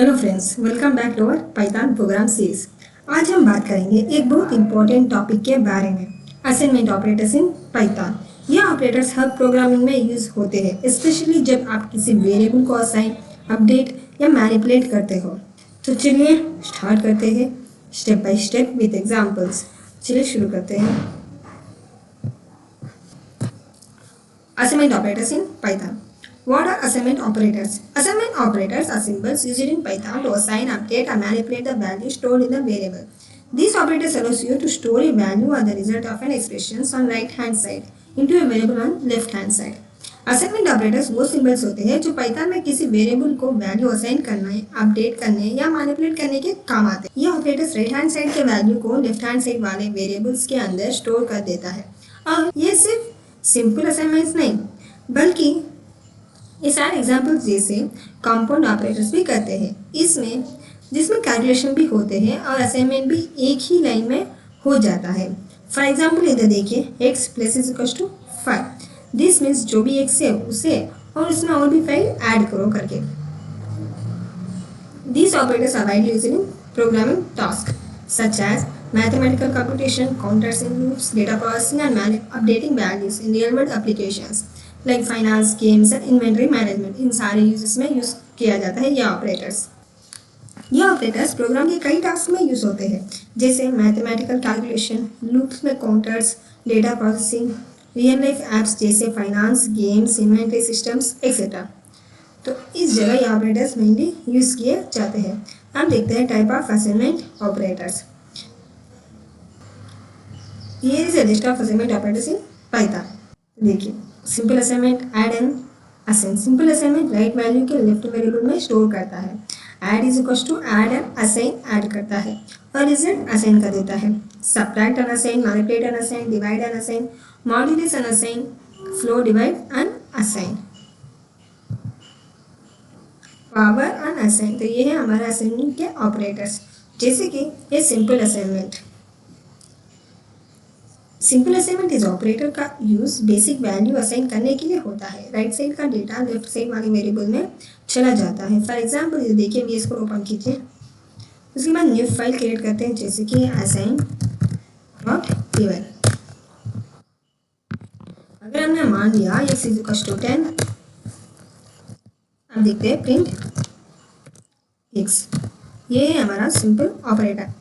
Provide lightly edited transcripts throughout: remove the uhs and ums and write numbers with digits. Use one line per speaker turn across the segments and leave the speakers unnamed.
Hello friends, welcome back to our Python program series. आज हम बात करेंगे एक बहुत इंपॉर्टेंट टॉपिक के बारे में, असाइनमेंट ऑपरेटर्स इन पाइथन। यह ऑपरेटर्स हर प्रोग्रामिंग में यूज होते हैं, स्पेशली जब आप किसी वेरिएबल को असाइन, अपडेट या मैनिपुलेट करते हो। तो चलिए स्टार्ट करते हैं step by step with examples. चलिए शुरू करते हैं। Assignment operators in Python. What are assignment operators? Assignment operators are symbols used in Python to assign, update, and manipulate the value stored in the variable. These operators allows you to store a value or the result of an expression on right hand side into a variable on left hand side. Assignment operators वो symbols होते हैं जो Python में किसी variable को value assign करने, update करने या मैनिपुलेट करने के काम आते हैं। ये ऑपरेटर्स राइट हैंड साइड के वैल्यू को लेफ्ट हैंड साइड वाले वेरिएबल्स के अंदर स्टोर कर देता है। और ये सिर्फ सिंपल असाइनमेंट्स नहीं, बल्कि ये सारे एग्जाम्पल्स जैसे कंपाउंड ऑपरेटर्स भी करते हैं, जिसमें कैलकुलेशन भी होते हैं और असाइनमेंट भी एक ही लाइन में हो जाता है। फॉर एग्जाम्पल इधर देखिए, x plus is equal to 5। This means जो भी x है उसे और उसमें और भी 5 ऐड करो करके। These operators are widely used in programming tasks such as mathematical computation, counters in loops, data processing, and updating values in real-world applications like finance, games, and inventory management. इन सारे uses में use किया जाता है ये operators. ये operators programme के कई task में यूज होते हैं, जैसे मैथमेटिकल कैलकुलेशन, लूप्स में counters, data processing, real life apps जैसे finance, games, inventory systems etcetera. तो इस जगह ये ऑपरेटर्स मेनली यूज किए जाते हैं। अब देखते हैं type of assignment operators. Here is a list of assignment operators in Python. देखिए, simple assignment, add and assign. Simple assignment right value के लेफ्ट वेरिएबल में स्टोर करता है। Add is equal to add and assign, add करता है और result assign कर देता है। Subtract and assign, manipulate and assign, divide and assign, modulate and assign, floor divide and assign, power and assign. तो ये है हमारे असाइनमेंट के ऑपरेटर्स। जैसे कि ये सिंपल असाइनमेंट। सिंपल असाइनमेंट इस ऑपरेटर का यूज बेसिक वैल्यू असाइन करने के लिए होता है। राइट साइड का डेटा लेफ्ट साइड वाले वेरिएबल में चला जाता है। फॉर एग्जाम्पल ये देखिए, वीएस को ओपन कीजिए, उसके बाद न्यू फाइल क्रिएट करते हैं जैसे कि असाइन डॉट टेबल। अगर हमने मान लिया x इज इक्वल टू 10, अब देखते हैं प्रिंट x। ये है हमारा सिंपल ऑपरेटर।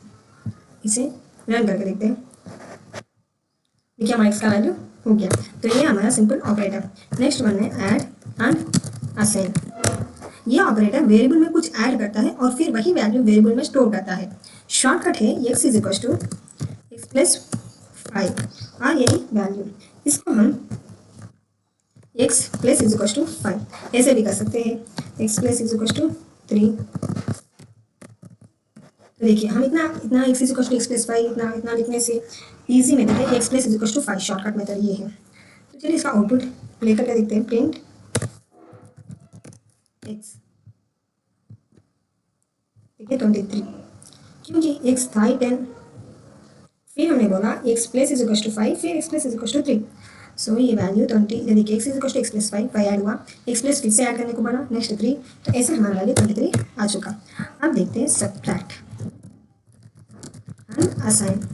इसे रन करके देखते हैं। देखिए हमारा x का वैल्यू हो गया। तो ये हमारा सिंपल ऑपरेटर। नेक्स्ट वन है ऐड एंड असाइन। ये ऑपरेटर वेरिएबल में कुछ ऐड करता है और फिर वही वैल्यू वेरिएबल में स्टोर करता है। शॉर्टकट है x is equal to x plus 5 और यही वैल्यू। इसको हम x plus is equal to 5 ऐसे भी कर सकते हैं, x plus is equal to 3। तो देखिए हम इतना x is equal to x plus 5 इतना लिखने से इजी मेथड है x plus is equal to 5। Shortcut method ये है। तो चलिए इसका आउटपुट प्ले करके देखते हैं। प्रिंट x, देखिए 23, क्योंकि x था 10, फिर हमने बोला x plus is equal to 5, फिर x plus is equal to 3। So ये वैल्यू 20, देखिए x is equal to x plus 5 add हुआ, x प्लस फिर से ऐड करने को बोला, नेक्स्ट 3, तो ऐसे हमारा वैल्यू 23 आ चुका। अब देखते हैं सब्ट्रैक्ट एंड असाइन।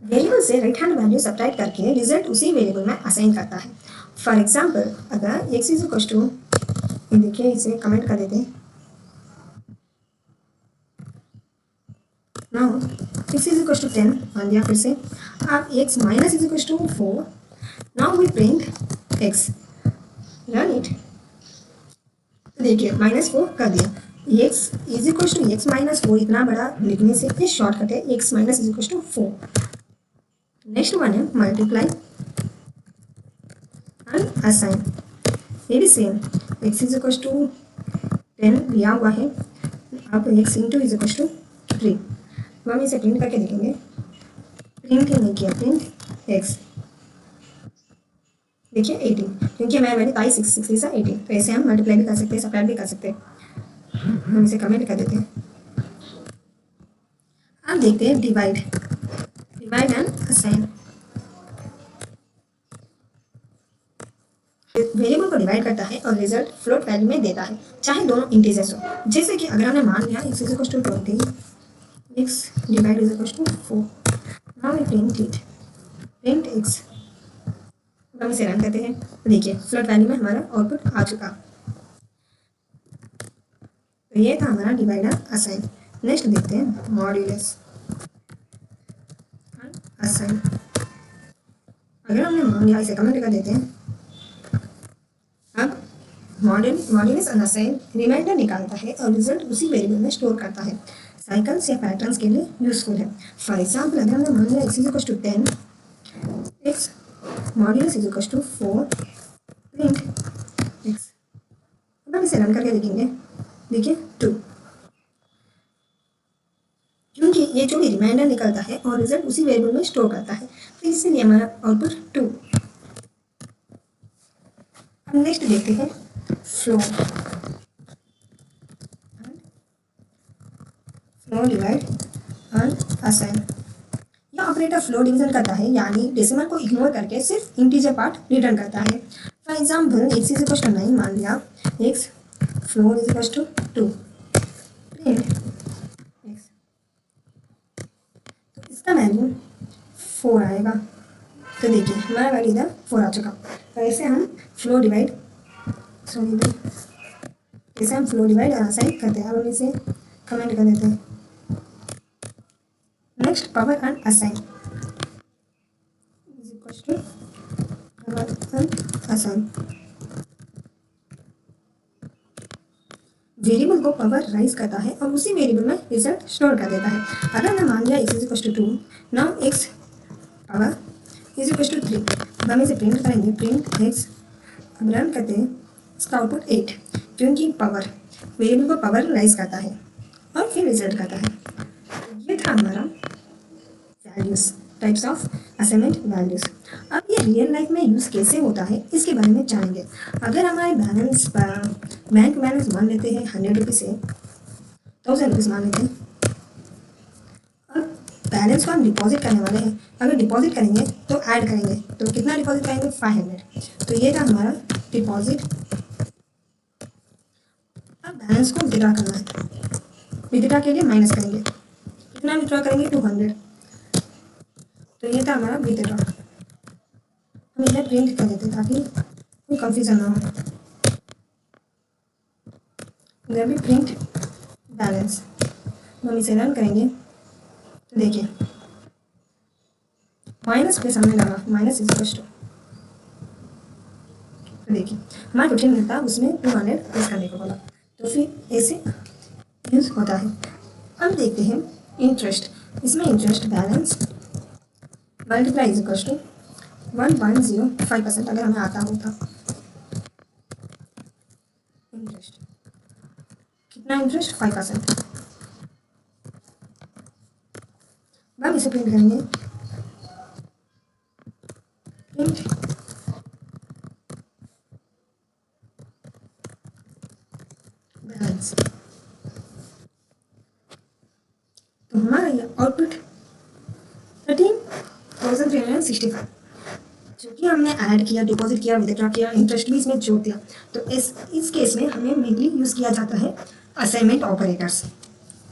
वेरिएबल से राइट हैंड वैल्यू सब्ट्रैक्ट करके रिजल्ट उसी वेरिएबल में असाइन करता है। फॉर एग्जाम्पल अगर x इज इक्वल टू, ये देखिए इसे कमेंट कर देते हैं। Now x is equal to 10 मान दिया फिर से। अब x minus is equal to 4। Now we print x, run it. देखिए -4 कर दिया। x is equal to x minus 4 इतना बड़ा लिखने से ये शॉर्टकट है x minus is equal to 4। Next one है मल्टीप्लाई एंड असाइन। ये भी same, x is equal to 10 दिया हुआ है। अब x into is equal to 3। अब हम इसे प्रिंट करके देखेंगे। प्रिंट ही नहीं किया, प्रिंट x, देखिए 18, क्योंकि हमारा वैल्यू आई 6 6 से 18। तो ऐसे हम मल्टीप्लाई भी कर सकते हैं, सब्ट्रैक्ट भी कर सकते हैं। हम इसे कमेंट कर देते हैं। अब देखते हैं डिवाइड एंड असाइन। वेरिएबल को डिवाइड करता है और रिजल्ट फ्लोट वैल्यू में देता है, चाहे दोनों इंटीजर्स हो। जैसे कि अगर हमने मान लिया x is equal to 20, x divide is equal to 4, now we print it, print x। हम इसे रन करते हैं, देखिए फ्लोट वैल्यू में हमारा आउटपुट आ चुका। तो ये था हमारा डिवाइड एंड असाइन। नेक्स्ट देखते हैं मॉड्यूलस असाइन। अगर हमने मान लिया, इसे कमेंट कर देते हैं। अब मॉड्यूलस एंड असाइन रिमाइंडर निकालता है और रिजल्ट उसी वेरिएबल में स्टोर करता है। साइकिल्स या पैटर्न्स के लिए यूजफुल है। फॉर एग्जाम्पल अगर हमने मान लिया x is equal to 10, x modulus is equal to 4, print x। अब हम इसे रन करके देखेंगे, देखिए 2, क्योंकि ये जो भी रिमाइंडर निकलता है और रिजल्ट उसी वेरिएबल में स्टोर करता है, तो इसलिए हमारा आउटपुट 2। अब नेक्स्ट देखते हैं फ्लो डिवाइड एंड असाइन। यह ऑपरेटर फ्लो डिवीजन करता है, यानी डेसिमल को इग्नोर करके सिर्फ इंटीजर पार्ट रिटर्न करता है। For example x is equal to 9 मान लिया, x floor is equal to 2, print x। तो इसका वैल्यू 4 आएगा। तो देखिए हमारा वैल्यू इधर 4 आ चुका। तो ऐसे हम फ्लो डिवाइड और असाइन करते हैं। अब हम इसे कमेंट कर देते हैं। Next power and assign is equal to power and assign. Variable को पावर राइज करता है और उसी वेरिएबल में रिजल्ट स्टोर कर देता है। अगर मैं मान लिया x is equal to 2, now x power is equal to 3। हम इसे प्रिंट करेंगे, प्रिंट x। अब रन करते हैं, इसका आउटपुट 8, क्योंकि पावर वेरिएबल को पावर राइज करता है और फिर रिजल्ट करता है। ये था हमारा values, types of assignment values. अब ये रियल लाइफ में यूज़ कैसे होता है इसके बारे में जानेंगे। अगर हमारे बैंक बैलेंस मान लेते हैं 100 रुपीज़ से 1000 रुपीज़ मान लेते हैं। अब बैलेंस को हम डिपॉजिट करने वाले हैं। अगर डिपॉजिट करेंगे तो ऐड करेंगे, तो कितना डिपॉजिट करेंगे? 500। तो ये था हमारा डिपॉजिट। अब बैलेंस को विड्रॉ करना है। विड्रॉ के लिए माइनस करेंगे, कितना विड्रॉ करेंगे? 200। तो ये था हमारा विड्रॉ। हम इधर प्रिंट कर देते ताकि कोई कंफ्यूजन ना हो। इधर भी प्रिंट बैलेंस। हम इसे रन करेंगे तो देखिए माइनस प्लस हमने लगा, माइनस इज इक्वल टू, तो देखिए हमारा 15 मिलता, उसमें 200 प्लस करने को बोला। तो फिर ऐसे यूज होता है। अब देखते हैं इंटरेस्ट। इसमें interest balance multiply is equal to 1.05% अगर हमें आता होता। इंटरेस्ट कितना? इंटरेस्ट 5%। अब इसे प्रिंट करेंगे, प्रिंट बैलेंस। तो हमारा ये आउटपुट 13,365, जो कि हमने ऐड किया, डिपॉजिट किया, विथड्रॉ किया, इंटरेस्ट भी इसमें जोड़ दिया। तो इस केस में हमें मेनली यूज़ किया जाता है असाइनमेंट ऑपरेटर्स।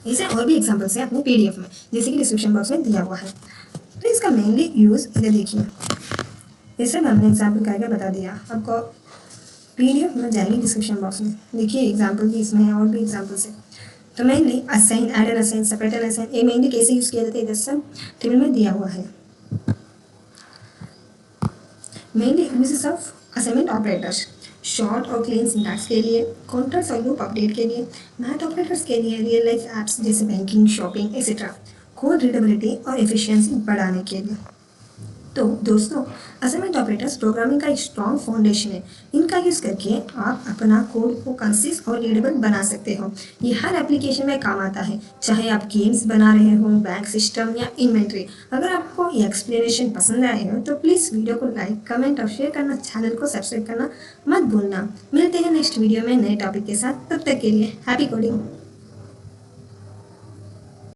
इसे और भी एग्जांपल्स हैं अपने PDF में, जैसे कि डिस्क्रिप्शन बॉक्स में दिया हुआ है। तो इसका मेनली यूज़ इधर देखिए, इसे हमने एग्जाम्पल करके बता दिया। आपको PDF में जाएगी डिस्क्रिप्शन बॉक्स में, देखिए एग्जाम्पल भी इसमें है और भी एग्जाम्पल्स है। तो mainly assign, add and assign, separate and assign, ये मेनली कैसे यूज़ किया जाता है इधर सब टेबल में दिया हुआ है। Mainly uses of assignment operators, short और क्लीन सिंटैक्स के लिए, काउंटर्स और लूप अपडेट के लिए, मैथ ऑपरेटर्स के लिए, रियल लाइफ एप्स जैसे banking, shopping etcetera, code readability और एफिशिएंसी बढ़ाने के लिए। तो दोस्तों, असाइनमेंट ऑपरेटर्स प्रोग्रामिंग का एक स्ट्रॉन्ग फाउंडेशन है। इनका यूज़ करके आप अपना कोड को कंसिस और रीडेबल बना सकते हो। ये हर एप्लीकेशन में काम आता है, चाहे आप गेम्स बना रहे हो, बैंक सिस्टम या इन्वेंट्री। अगर आपको ये एक्सप्लेनेशन पसंद आए हो तो प्लीज़ वीडियो को लाइक, कमेंट और शेयर करना, चैनल को सब्सक्राइब करना मत भूलना। मिलते हैं नेक्स्ट वीडियो में नए टॉपिक के साथ। तब तक के लिए हैप्पी कोडिंग।